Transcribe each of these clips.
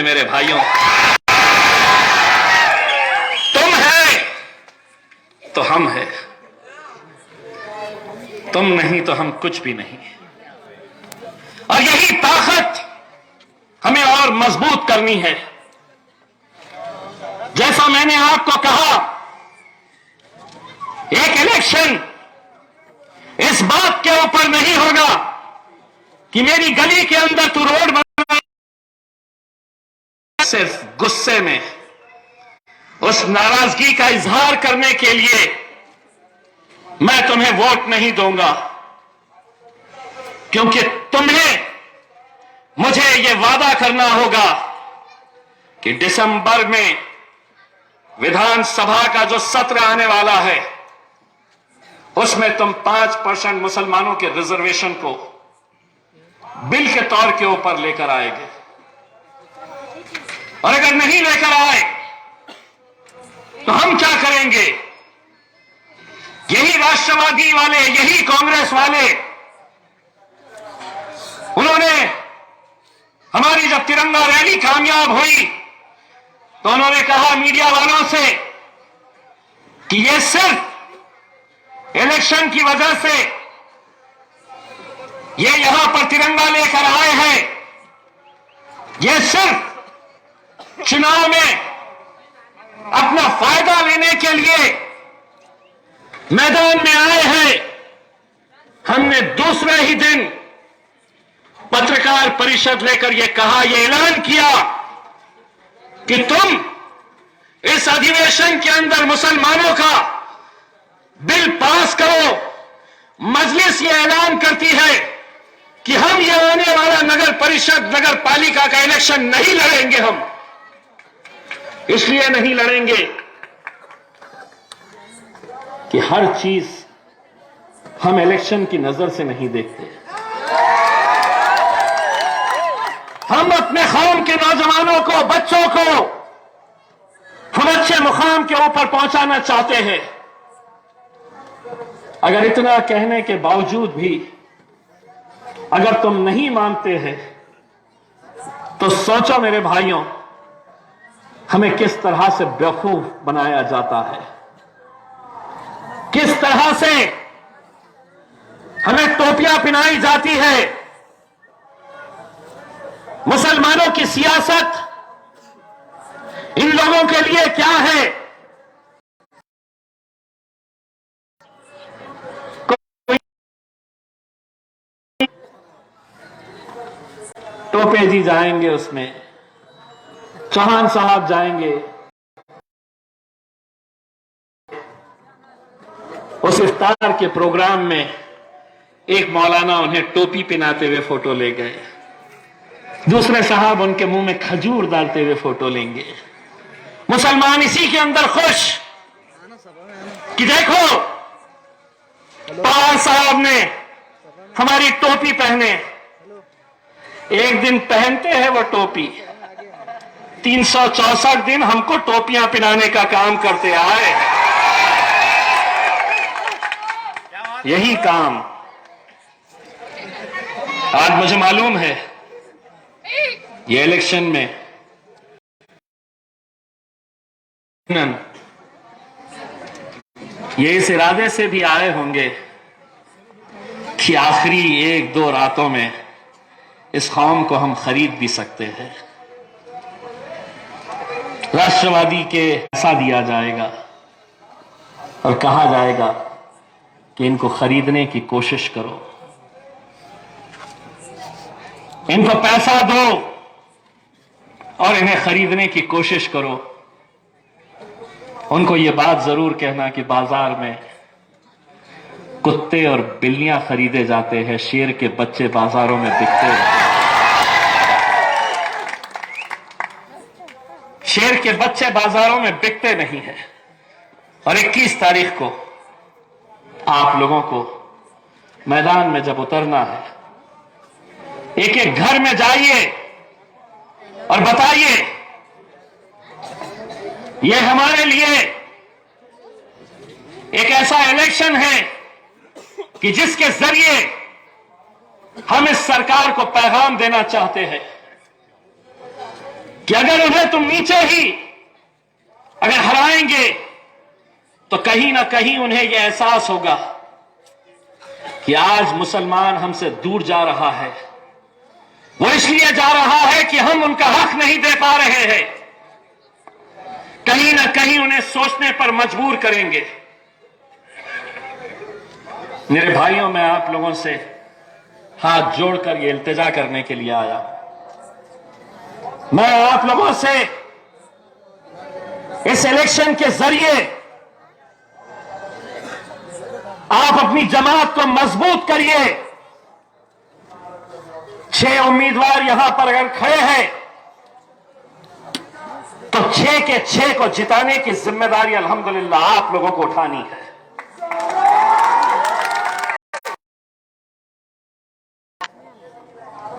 में मेरे भाइयों, तुम है तो हम है, तुम नहीं तो हम कुछ भी नहीं। और यही ताकत हमें और मजबूत करनी है। जैसा मैंने आपको कहा, एक इलेक्शन इस बात के ऊपर नहीं होगा कि मेरी गली के अंदर तू रोड बना, सिर्फ गुस्से में उस नाराजगी का इजहार करने के लिए मैं तुम्हें वोट नहीं दूंगा, क्योंकि तुम्हें मुझे यह वादा करना होगा कि दिसंबर में विधानसभा का जो सत्र आने वाला है उसमें तुम 5% मुसलमानों के रिजर्वेशन को बिल के तौर के ऊपर लेकर आएंगे। और अगर नहीं लेकर आए तो हम क्या करेंगे? यही राष्ट्रवादी वाले, यही कांग्रेस वाले, उन्होंने हमारी जब तिरंगा रैली कामयाब हुई तो उन्होंने कहा मीडिया वालों से कि ये सिर्फ इलेक्शन की वजह से ये यहां पर तिरंगा लेकर आए हैं, ये सिर्फ चुनाव में अपना फायदा लेने के लिए मैदान में आए हैं। हमने दूसरे ही दिन पत्रकार परिषद लेकर यह कहा, यह ऐलान किया कि तुम इस अधिवेशन के अंदर मुसलमानों का बिल पास करो। मजलिस यह ऐलान करती है कि हम यह आने वाला नगर परिषद, नगर पालिका का इलेक्शन नहीं लड़ेंगे। हम इसलिए नहीं लड़ेंगे कि हर चीज हम इलेक्शन की नजर से नहीं देखते। हम अपने कौम के नौजवानों को, बच्चों को हम अच्छे मुकाम के ऊपर पहुंचाना चाहते हैं। अगर इतना कहने के बावजूद भी अगर तुम नहीं मानते हैं तो सोचो मेरे भाइयों, हमें किस तरह से बेवकूफ बनाया जाता है, किस तरह से हमें टोपियां पहनाई जाती है। मुसलमानों की सियासत इन लोगों के लिए क्या है? टोपे जी जाएंगे, उसमें चौहान साहब जाएंगे, उस इफ्तार के प्रोग्राम में एक मौलाना उन्हें टोपी पहनाते हुए फोटो ले गए, दूसरे साहब उनके मुंह में खजूर डालते हुए फोटो लेंगे। मुसलमान इसी के अंदर खुश कि देखो पवार साहब ने हमारी टोपी पहने। एक दिन पहनते हैं वो टोपी, 364 दिन हमको टोपियां पहनाने का काम करते आए। यही काम आज मुझे मालूम है ये इलेक्शन में ये इस इरादे से भी आए होंगे कि आखिरी 1-2 रातों में इस कौम को हम खरीद भी सकते हैं। राष्ट्रवादी के पैसा दिया जाएगा और कहा जाएगा कि इनको खरीदने की कोशिश करो, इनको पैसा दो और इन्हें खरीदने की कोशिश करो। उनको यह बात जरूर कहना कि बाजार में कुत्ते और बिल्लियां खरीदे जाते हैं, शेर के बच्चे बाजारों में बिकते हैं। शेर के बच्चे बाजारों में बिकते नहीं हैं। और 21 तारीख को आप लोगों को मैदान में जब उतरना है, एक एक घर में जाइए और बताइए यह हमारे लिए एक ऐसा इलेक्शन है कि जिसके जरिए हम इस सरकार को पैगाम देना चाहते हैं कि अगर उन्हें तुम नीचे ही अगर हराएंगे तो कहीं ना कहीं उन्हें यह एहसास होगा कि आज मुसलमान हमसे दूर जा रहा है। वो इसलिए जा रहा है कि हम उनका हक नहीं दे पा रहे हैं। कहीं ना कहीं उन्हें सोचने पर मजबूर करेंगे। मेरे भाइयों, मैं आप लोगों से हाथ जोड़कर ये इल्तिजा करने के लिए आया। मैं आप लोगों से इस इलेक्शन के जरिए आप अपनी जमात को मजबूत करिए। 6 उम्मीदवार यहां पर अगर खड़े हैं तो 6 के 6 को जिताने की जिम्मेदारी अल्हम्दुलिल्लाह आप लोगों को उठानी है।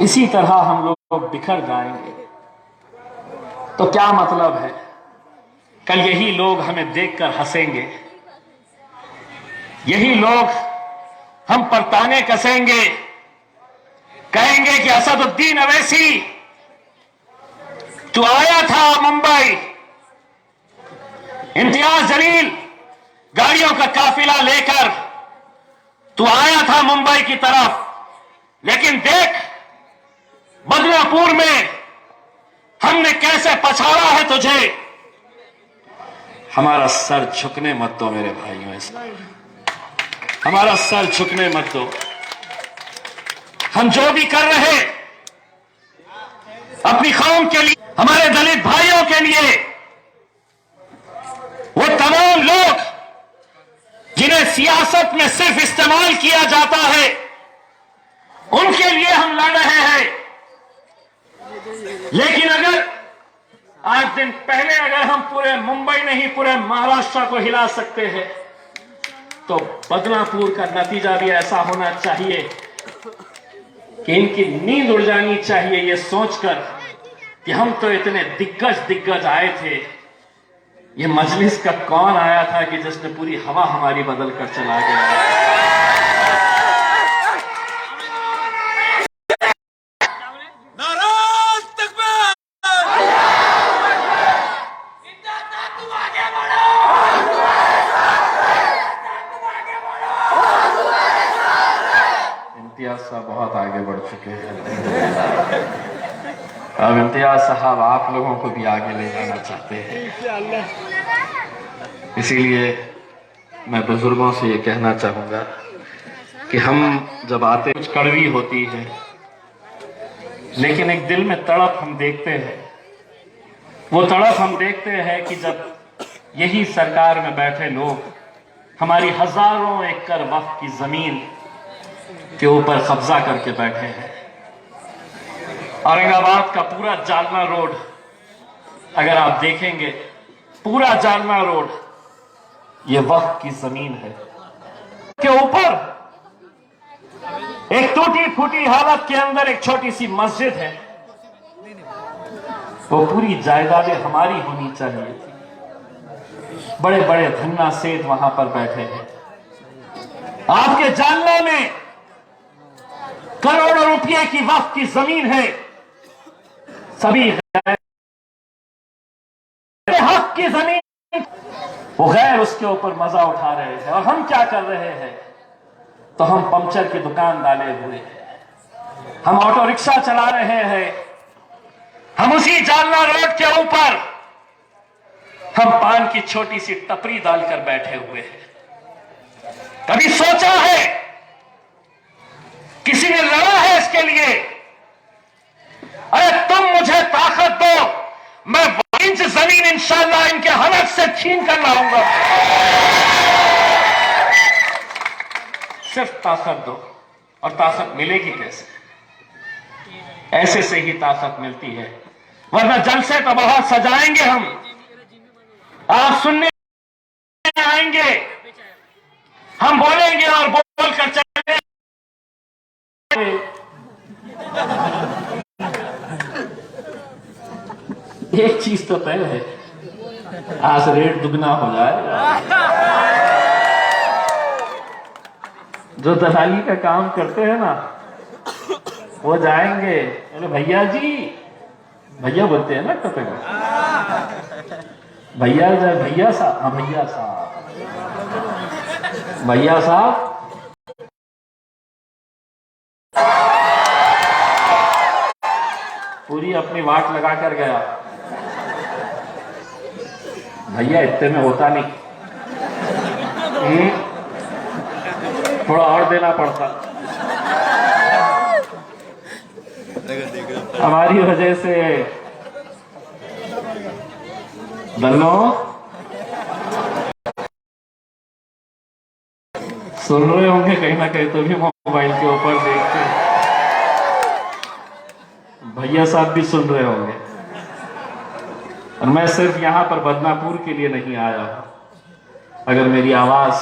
इसी तरह हम लोग बिखर जाएंगे तो क्या मतलब है? कल यही लोग हमें देखकर हंसेंगे, यही लोग हम पर ताने कसेंगे, कहेंगे कि असदुद्दीन अवैसी तू आया था मुंबई, इम्तियाज जलील गाड़ियों का काफिला लेकर तू आया था मुंबई की तरफ, लेकिन देख बदलापुर में हमने कैसे पछाड़ा है तुझे। हमारा सर झुकने मत दो मेरे भाइयों, ऐसा हमारा सर झुकने मत दो। हम जो भी कर रहे अपनी कौम के लिए, हमारे दलित भाइयों के लिए, वो तमाम लोग जिन्हें सियासत में सिर्फ इस्तेमाल किया जाता है, उनके लिए हम लड़ रहे हैं। लेकिन अगर आज दिन पहले अगर हम पूरे मुंबई नहीं पूरे महाराष्ट्र को हिला सकते हैं तो बदलापुर का नतीजा भी ऐसा होना चाहिए कि इनकी नींद उड़ जानी चाहिए ये सोचकर कि हम तो इतने दिग्गज आए थे, ये मजलिस का कौन आया था कि जिसने पूरी हवा हमारी बदल कर चला गया। इम्तियाज साहब बहुत आगे बढ़ चुके हैं। अब इम्तियाज साहब आप लोगों को भी आगे ले जाना चाहते हैं। इसीलिए मैं बुजुर्गों से ये कहना चाहूंगा कि हम जब आते कुछ कड़वी होती है, लेकिन एक दिल में तड़प हम देखते हैं। वो तड़प हम देखते हैं कि जब यही सरकार में बैठे लोग हमारी हजारों एकड़ वक्फ की जमीन के ऊपर कब्जा करके बैठे हैं। औरंगाबाद का पूरा जालना रोड अगर आप देखेंगे, पूरा जालना रोड ये वक्फ की जमीन है। के ऊपर एक टूटी फूटी हालत के अंदर एक छोटी सी मस्जिद है। वो पूरी जायदादें हमारी होनी चाहिए थी। बड़े बड़े धन्ना सेठ वहां पर बैठे हैं। आपके जालना में करोड़ों रुपए की वक्फ की जमीन है। सभी हक की जमीन, वो गैर उसके ऊपर मजा उठा रहे हैं। और हम क्या कर रहे हैं? तो हम पंचर की दुकान डाले हुए हैं, हम ऑटो रिक्शा चला रहे हैं, हम उसी जालना रोड के ऊपर हम पान की छोटी सी टपरी डालकर बैठे हुए हैं। कभी सोचा है, किसी ने लड़ा है इसके लिए? अरे तुम मुझे ताकत दो, मैं 1 इंच जमीन इंशाअल्लाह इनके हलक से छीन कर लाऊंगा। सिर्फ ताकत दो। और ताकत मिलेगी कैसे? ऐसे से ही ताकत मिलती है, वरना जलसे तो बहुत सजाएंगे हम, आप सुनने आएंगे, हम बोलेंगे और बोल कर चले। एक चीज तो तय है, आज रेट दुगना हो जाएगा। जो दलाली का काम करते हैं ना, वो जाएंगे, अरे भैया जी भैया बोलते हैं ना टोपे को। भैया भैया साहब, हाँ भैया साहब, भैया साहब पूरी अपनी वाट लगा कर गया। भैया इतने में होता नहीं, थोड़ा और देना पड़ता। हमारी वजह से दन्नो सुन रहे होंगे कहीं ना कहीं तो भी मोबाइल के ऊपर देख के, भैया साहब भी सुन रहे होंगे। और मैं सिर्फ यहां पर बदनापुर के लिए नहीं आया हूं। अगर मेरी आवाज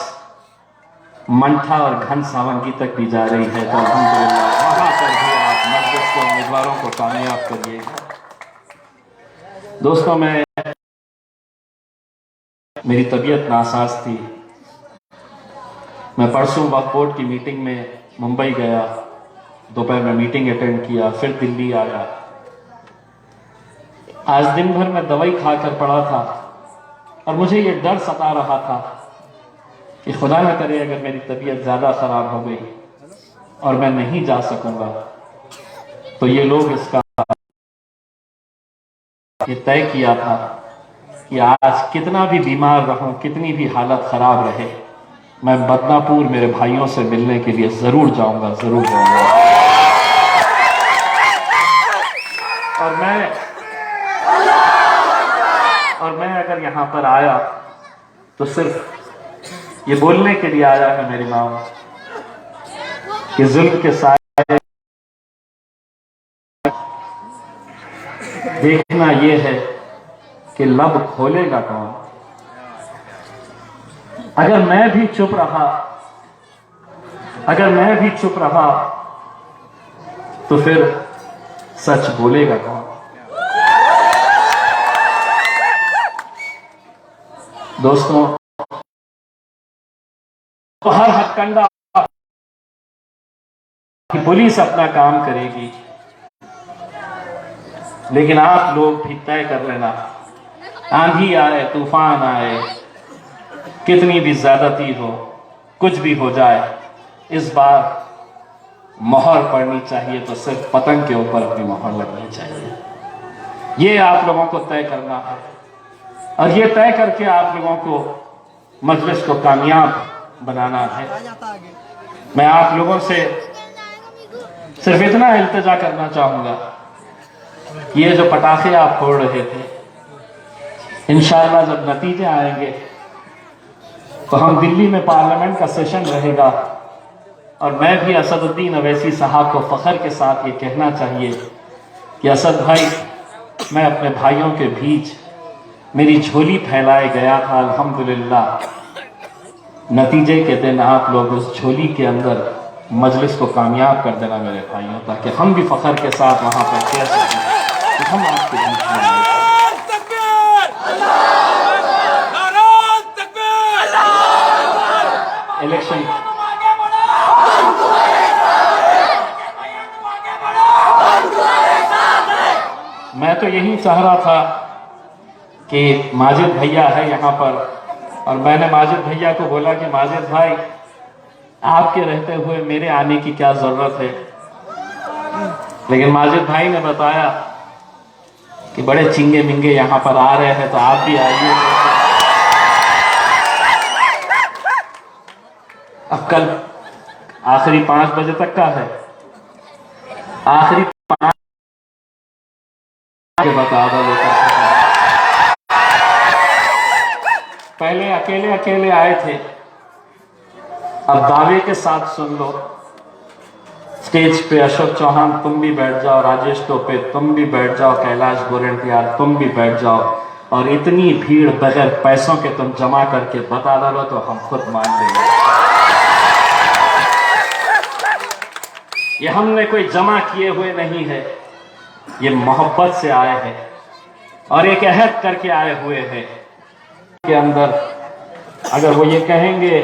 मंठा और घन सावंगी तक भी जा रही है तो अल्हम्दुलिल्लाह वहां पर भी आप मजलिस के उम्मीदवारों को कामयाब करिएगा। दोस्तों, मेरी तबीयत नासाज थी। मैं परसों वक्फ बोर्ड की मीटिंग में मुंबई गया, दोपहर में मीटिंग अटेंड किया, फिर दिल्ली आया। आज दिन भर मैं दवाई खाकर पड़ा था और मुझे ये डर सता रहा था कि खुदा न करे अगर मेरी तबीयत ज़्यादा ख़राब हो गई और मैं नहीं जा सकूंगा तो ये लोग इसका ये तय किया था कि आज कितना भी बीमार रहूं, कितनी भी हालत ख़राब रहे, मैं बदनापुर मेरे भाइयों से मिलने के लिए ज़रूर जाऊंगा, ज़रूर जाऊंगा। और मैं अगर यहाँ पर आया तो सिर्फ ये बोलने के लिए आया है मेरी माँ कि जुल्म के साए देखना ये है कि लब खोलेगा कौन। अगर मैं भी चुप रहा तो फिर सच बोलेगा कौन। दोस्तों, हर हथकंडा कि पुलिस अपना काम करेगी, लेकिन आप लोग भी तय कर लेना, आंधी आए, तूफान आए, कितनी भी ज्यादती हो, कुछ भी हो जाए, इस बार मोहर पड़नी चाहिए तो सिर्फ पतंग के ऊपर अपनी मोहर लगनी चाहिए। ये आप लोगों को तय करना है और ये तय करके आप लोगों को मजलिस को कामयाब बनाना है। मैं आप लोगों से सिर्फ इतना इल्तिजा करना चाहूंगा, ये जो पटाखे आप फोड़ रहे थे, इंशाअल्लाह जब नतीजे आएंगे तो हम दिल्ली में पार्लियामेंट का सेशन रहेगा और मैं भी असदुद्दीन अवैसी साहब को फख्र के साथ ये कहना चाहिए कि असद भाई, मैं अपने भाइयों के बीच मेरी झोली फैलाए गया था, अल्हम्दुलिल्लाह नतीजे के दिन आप लोग उस झोली के अंदर मजलिस को कामयाब कर देना मेरे भाइयों, ताकि हम भी फख्र के साथ वहां पर कह सकें कि हम आपके बीच में इलेक्शन। मैं तो यही चाह रहा था कि माजिद भैया है यहाँ पर, और मैंने माजिद भैया को बोला कि माजिद भाई, आपके रहते हुए मेरे आने की क्या जरूरत है, लेकिन माजिद भाई ने बताया कि बड़े चिंगे मिंगे यहाँ पर आ रहे हैं तो आप भी आइए। अब कल आखिरी 5 बजे तक का है, आखिरी 5 के बता दो। पहले अकेले अकेले आए थे, अब दावे के साथ सुन लो। स्टेज पे अशोक चौहान तुम भी बैठ जाओ, राजेश टोपे तुम भी बैठ जाओ, कैलाश गोरंटियाल तुम भी बैठ जाओ, और इतनी भीड़ बगैर पैसों के तुम जमा करके बता डालो तो हम खुद मान लेंगे। ये हमने कोई जमा किए हुए नहीं है, ये मोहब्बत से आए हैं और एक अहद करके आए हुए हैं के अंदर। अगर वो ये कहेंगे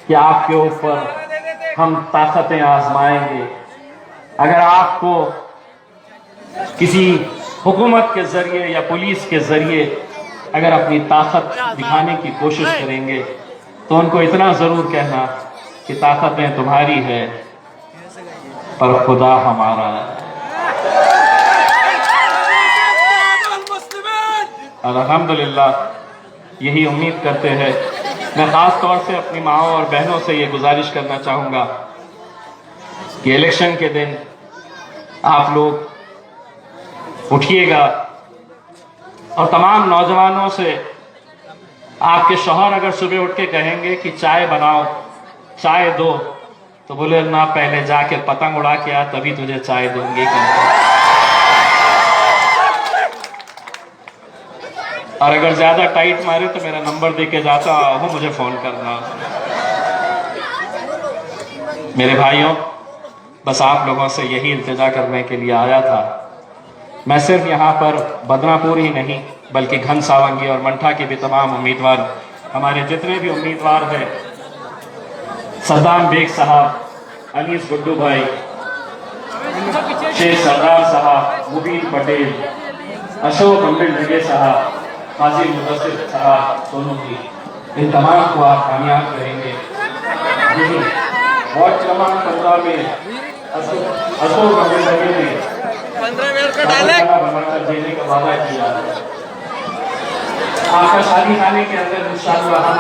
कि आपके ऊपर हम ताकतें आजमाएंगे, अगर आपको किसी हुकूमत के ज़रिए या पुलिस के ज़रिए अगर अपनी ताकत दिखाने की कोशिश करेंगे तो उनको इतना ज़रूर कहना कि ताकतें तुम्हारी है पर खुदा हमारा है। और अल्हम्दुलिल्लाह यही उम्मीद करते हैं। मैं ख़ास तौर से अपनी माओं और बहनों से ये गुजारिश करना चाहूँगा कि इलेक्शन के दिन आप लोग उठिएगा और तमाम नौजवानों से, आपके शौहर अगर सुबह उठ के कहेंगे कि चाय बनाओ, चाय दो, तो बोले ना पहले जाके पतंग उड़ा के आ तभी तुझे चाय दूंगी। और अगर ज्यादा टाइट मारे तो मेरा नंबर दे के जाता हूं, मुझे फोन करना। मेरे भाइयों, बस आप लोगों से यही इल्तिजा करने के लिए आया था। मैं सिर्फ यहाँ पर बदनापुर ही नहीं बल्कि घनसावंगी और मंठा के भी तमाम उम्मीदवार, हमारे जितने भी उम्मीदवार हैं, सद्दाम बेग साहब, अनीस गुड्डू भाई, शेख सरदार साहब, मुबीन पटेल, अशोक अम्बिल साहब, काजी मुदस्सिर साहब, सोनू जी, इन तमाम को आप कामयाब करेंगे। वार्ड क्रमांक 15 में अशोक अम्बिल ने 15 मिनट का डायलॉग देने का वादा किया। आपका शादी खाने के अंदर इंशाअल्लाह